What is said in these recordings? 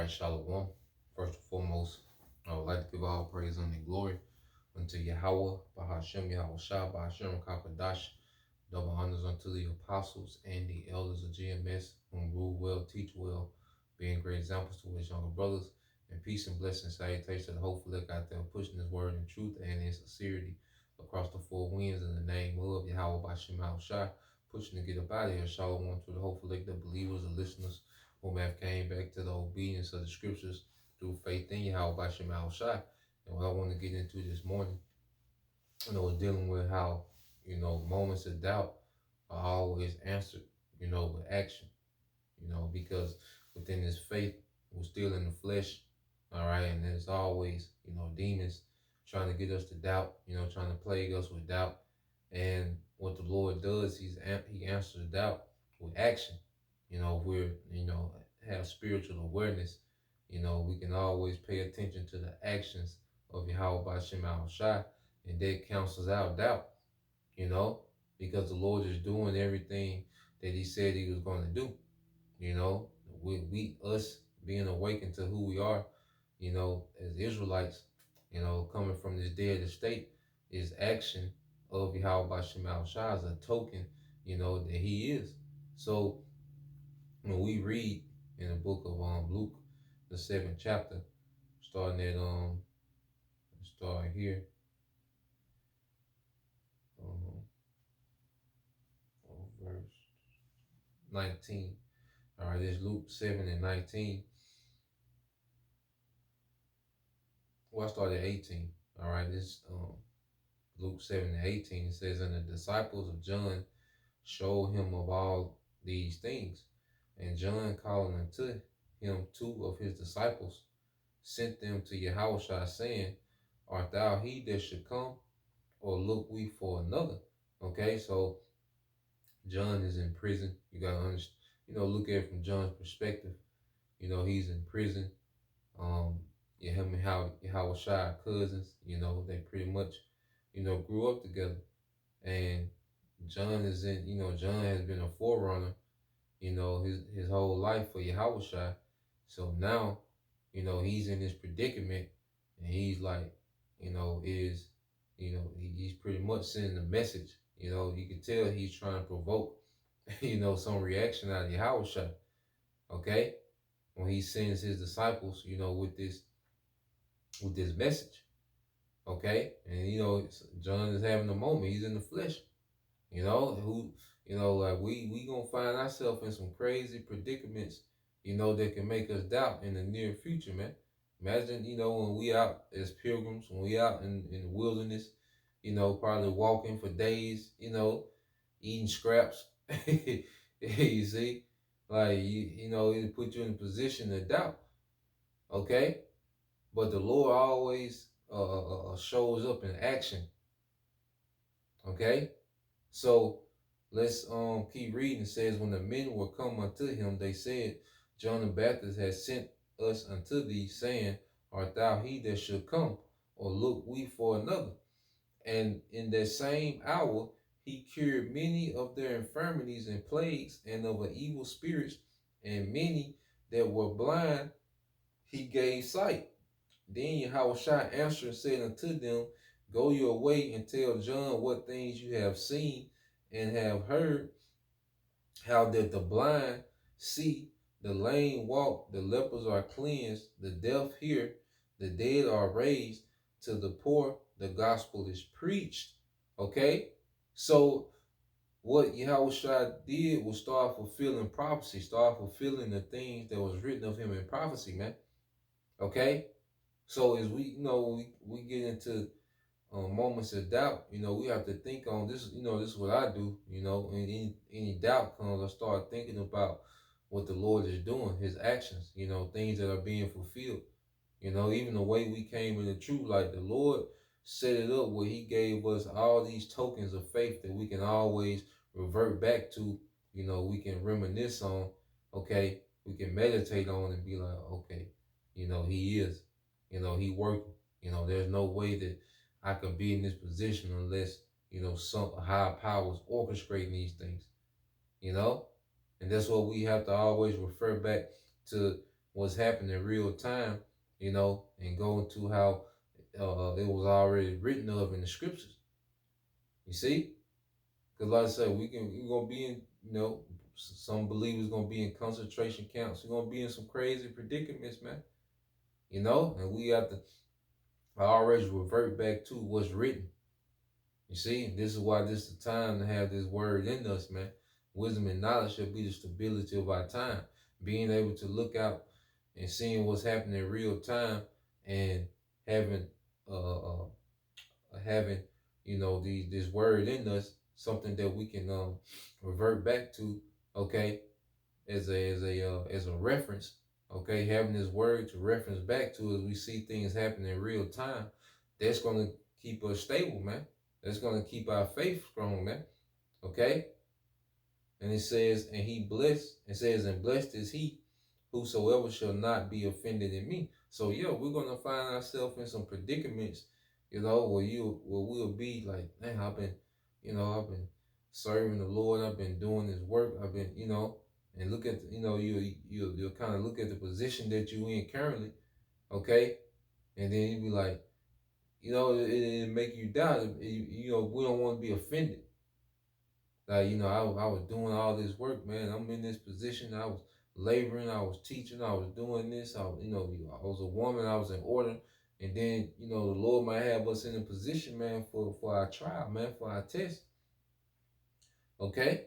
right, Shalom. First and foremost, I would like to give all praise and glory unto Yahweh, Bahashem Yahweh Shah, Bahashem Kakadash, double honors unto the apostles and the elders of GMS, whom rule well, teach well, being great examples to his younger brothers, and peace and blessing, salutation to the hopeful look out there, pushing his word in truth and in sincerity across the four winds in the name of Yahweh, Bahashem Yahweh Shah, pushing to get up out of here. Shalom to the hopeful look, the believers, the listeners, whom have came back to the obedience of the scriptures through faith in Yahweh by Shemal Shai. And what I want to get into this morning, is dealing with how, moments of doubt are always answered, with action, because within this faith, we're still in the flesh, all right, and there's always, demons trying to get us to doubt, trying to plague us with doubt. And what the Lord does, he answers doubt with action. If we're, have spiritual awareness, we can always pay attention to the actions of Yahweh Bashem Al Shai, and that cancels out doubt, you know, because the Lord is doing everything that he said he was going to do. You know, us being awakened to who we are, as Israelites, coming from this dead estate is action of Yahweh Bashem Al Shai as a token, that he is. So when we read in the book of Luke, the 7th chapter, starting at start here, um, verse 19. All right, this Luke 7 and 19. Well, I started at 18. All right, this Luke 7 and 18. It says, and the disciples of John showed him of all these things. And John, calling unto him two of his disciples, sent them to Yahushua, saying, art thou he that should come, or look we for another? Okay, so John is in prison. You gotta understand, look at it from John's perspective. He's in prison. Him and Yahushua cousins. They pretty much, grew up together. And John is in, John has been a forerunner, his whole life for Yahushua. So now, he's in this predicament, and he's like, he's pretty much sending a message. You can tell he's trying to provoke, some reaction out of Yahushua. Okay, when he sends his disciples, with this message. Okay, and John is having a moment. He's in the flesh. Like we gonna find ourselves in some crazy predicaments, that can make us doubt in the near future, man. Imagine, when we out as pilgrims, when we out in the wilderness, probably walking for days, eating scraps. You see, like it put you in a position to doubt. Okay, but the Lord always shows up in action. Okay, so let's keep reading. It says, when the men were come unto him, they said, John the Baptist has sent us unto thee, saying, art thou he that should come, or look we for another? And in that same hour he cured many of their infirmities and plagues, and of evil spirits, and many that were blind he gave sight. Then Yahushua answered and said unto them, go your way and tell John what things you have seen and have heard, how that the blind see, the lame walk, the lepers are cleansed, the deaf hear, the dead are raised, to the poor the gospel is preached. Okay? So what Yahushua did was start fulfilling prophecy, start fulfilling the things that was written of him in prophecy, man. Okay? So as we we get into moments of doubt, we have to think on this. This is what I do. And any doubt comes, I start thinking about what the Lord is doing, his actions, things that are being fulfilled. Even the way we came into truth, like the Lord set it up where he gave us all these tokens of faith that we can always revert back to, we can reminisce on, okay, we can meditate on and be like, okay, he is, he working, there's no way that I could be in this position unless, some higher powers orchestrating these things, and that's what we have to always refer back to, what's happening in real time, and go into how it was already written of in the scriptures. You see? Because like I said, we're gonna be in, some believers gonna be in concentration camps. We're gonna be in some crazy predicaments, man. And we have to always revert back to what's written. You see, this is why this is the time to have this word in us, man. Wisdom and knowledge shall be the stability of our time. Being able to look out and seeing what's happening in real time, and having having this word in us, something that we can revert back to, okay, as a reference, okay, having this word to reference back to as we see things happen in real time. That's going to keep us stable, man. That's going to keep our faith strong, man. Okay. And it says, and blessed is he whosoever shall not be offended in me. So yeah, we're gonna find ourselves in some predicaments, where we'll be like, man, I've been serving the Lord, I've been doing His work, I've been, and look at, you'll kind of look at the position that you in currently, okay, and then you be like, it make you doubt it. We don't want to be offended. Like, I was doing all this work, man. I'm in this position. I was laboring. I was teaching. I was doing this. I was a woman. I was in order. And then, the Lord might have us in a position, man, for our trial, man, for our test. Okay?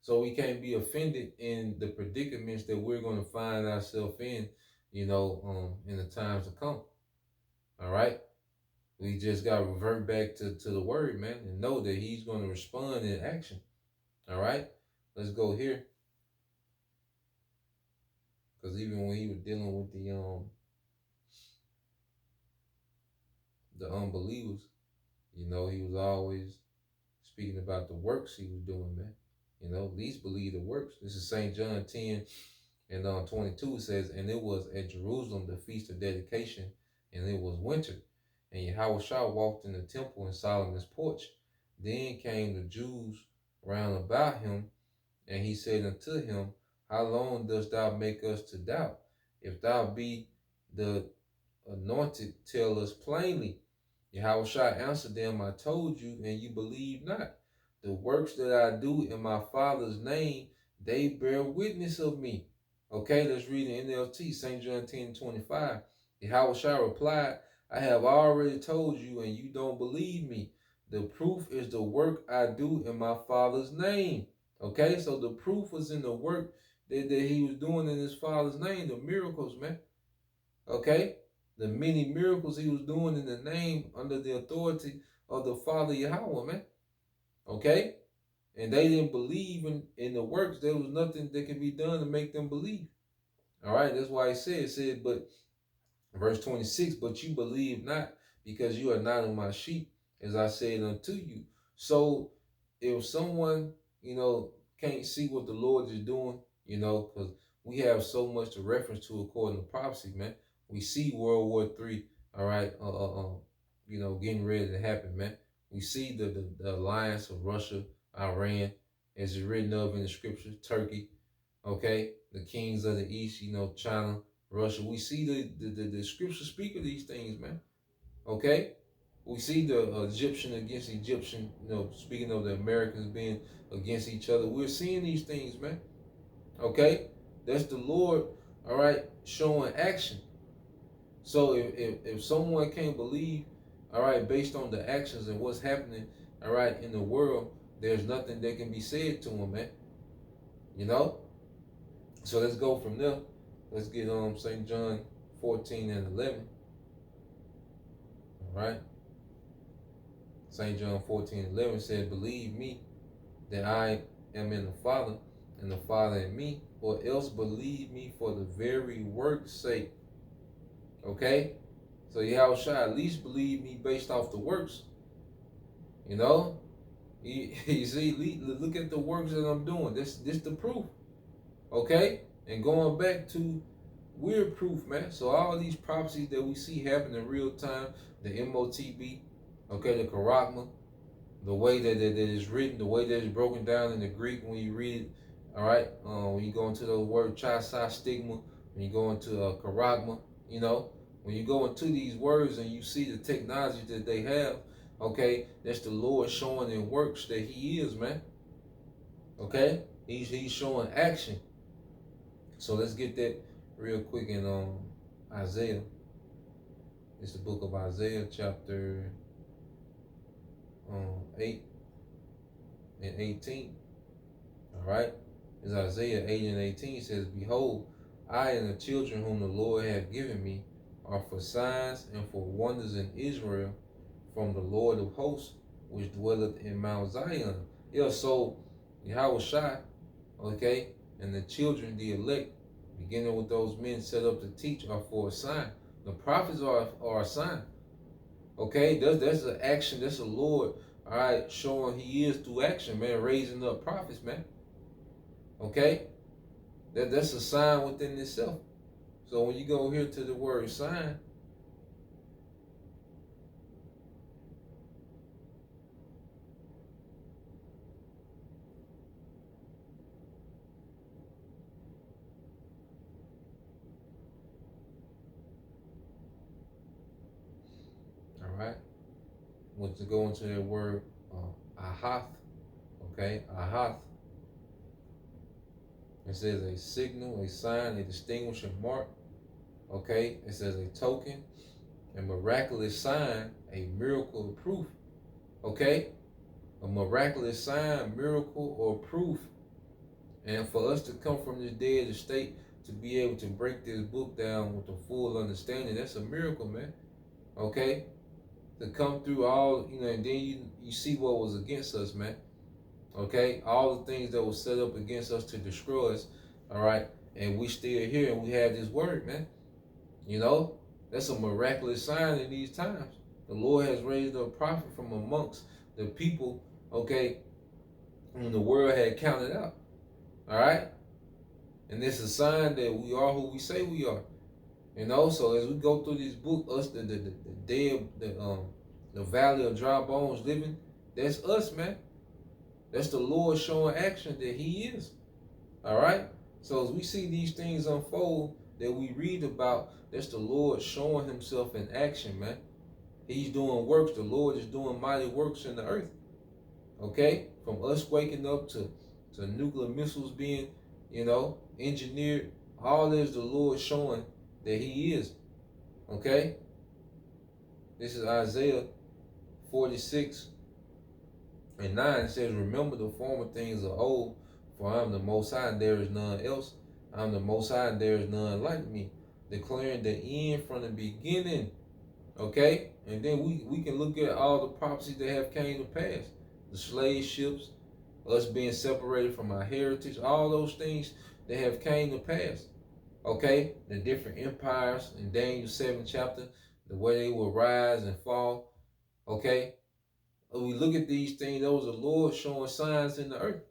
So we can't be offended in the predicaments that we're going to find ourselves in, in the times to come. All right? We just got to revert back to the word, man, and know that He's going to respond in action. All right, let's go here. Because even when He was dealing with the unbelievers, He was always speaking about the works He was doing, man. At least believe the works. This is St. John 10 and 22. It says, and it was at Jerusalem the feast of dedication, and it was winter. And Yahushua walked in the temple in Solomon's porch. Then came the Jews round about him, and he said unto him, how long dost thou make us to doubt? If thou be the anointed, tell us plainly. Yahushua answered them, I told you, and you believe not. The works that I do in my Father's name, they bear witness of me. Okay, let's read in NLT, St. John 10:25. Yahushua replied, I have already told you, and you don't believe me. The proof is the work I do in my Father's name. Okay, so the proof was in the work that He was doing in His Father's name, the miracles, man. Okay, the many miracles He was doing in the name under the authority of the Father Yahweh, man. Okay, and they didn't believe in the works. There was nothing that can be done to make them believe. All right, that's why it said, but verse 26, but you believe not, because you are not of my sheep, as I said unto you. So if someone, can't see what the Lord is doing, because we have so much to reference to according to prophecy, man. We see World War III, all right, getting ready to happen, man. We see the alliance of Russia, Iran, as it's written of in the scriptures, Turkey, okay, the kings of the East, China, Russia. We see the scriptures speak of these things, man. Okay? We see the Egyptian against Egyptian, speaking of the Americans being against each other. We're seeing these things, man. Okay? That's the Lord, all right, showing action. So if someone can't believe, all right, based on the actions and what's happening, all right, in the world, there's nothing that can be said to them, man. So let's go from there. Let's get St. John 14 and 11. All right. St. John 14 and 11 said, believe me that I am in the Father, and the Father in me, or else believe me for the very work's sake. Okay? So Yahushua at least believe me based off the works. You see, look at the works that I'm doing. This the proof. Okay? And going back to, we're proof, man. So all these prophecies that we see happen in real time, the MOTB, okay, the Karagma, the way that is written, the way that it's broken down in the Greek when you read it, all right, when you go into the word chasai, stigma, when you go into charagma, you know, when you go into these words and you see the technology that they have, okay, that's the Lord showing in works that He is, man. Okay, He's showing action. So let's get that real quick in Isaiah. It's the book of Isaiah, chapter 8 and 18. All right, it's Isaiah 8 and 18 says, "Behold, I and the children whom the Lord hath given me are for signs and for wonders in Israel from the Lord of hosts, which dwelleth in Mount Zion." Yeah, so Yahweh Shai, okay, and the children, the elect, beginning with those men set up to teach, are for a sign. The prophets are a sign. Okay, that's an action. That's a Lord, all right, showing He is through action, man, raising up prophets, man. Okay, that's a sign within itself. So when you go here to the word sign, all right, when to go into that word ahath, okay, ahath, it says a signal, a sign, a distinguishing mark. Okay, it says a token, a miraculous sign, a miracle or proof. Okay, a miraculous sign, miracle, or proof. And for us to come from this dead state to be able to break this book down with a full understanding, that's a miracle, man. Okay, to come through all, and then you see what was against us, man. Okay, all the things that were set up against us to destroy us. All right, and we still here and we have this word, man. You know, that's a miraculous sign in these times. The Lord has raised up a prophet from amongst the people, okay, whom the world had counted out. All right? And this is a sign that we are who we say we are. You know, so as we go through this book, us the dead, the valley of dry bones living, that's us, man. That's the Lord showing action that He is. All right? So as we see these things unfold that we read about, that's the Lord showing Himself in action, man. He's doing works. The Lord is doing mighty works in the earth. Okay? From us waking up to nuclear missiles being, engineered, all is the Lord showing that He is. Okay? This is Isaiah 46 and 9. It says, "Remember the former things of old, for I am the Most High, and there is none else. I am the Most High, and there is none like me, declaring the end from the beginning." Okay? And then we can look at all the prophecies that have came to pass. The slave ships, us being separated from our heritage, all those things that have came to pass. Okay? The different empires in Daniel 7 chapter, the way they will rise and fall. Okay? When we look at these things, those are the Lord showing signs in the earth.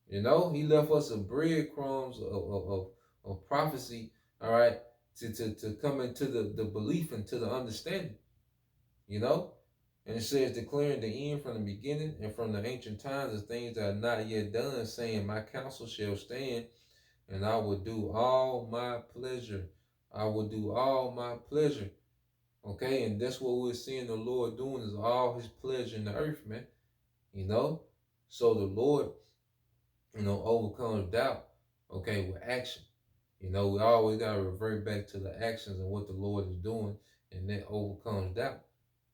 You know, He left us a breadcrumbs of prophecy, all right, to come into the belief and to the understanding. You know? And it says, declaring the end from the beginning and from the ancient times of things that are not yet done, saying, my counsel shall stand, and I will do all my pleasure. I will do all my pleasure. Okay, and that's what we're seeing the Lord doing, is all His pleasure in the earth, man. You know? So the Lord, overcomes doubt, okay, with action. We always got to revert back to the actions and what the Lord is doing, and that overcomes doubt.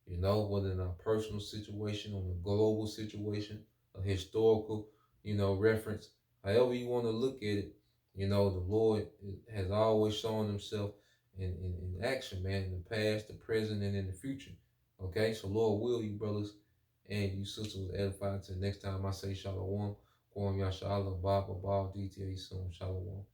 Whether in a personal situation, or a global situation, a historical, reference, however you want to look at it, the Lord has always shown Himself in action, man, in the past, the present, and in the future. Okay, so Lord will you brothers and you sisters edify. Till next time I say Shalom, Kwam Yashala, Baba, Baba, DTA, soon, Shalom.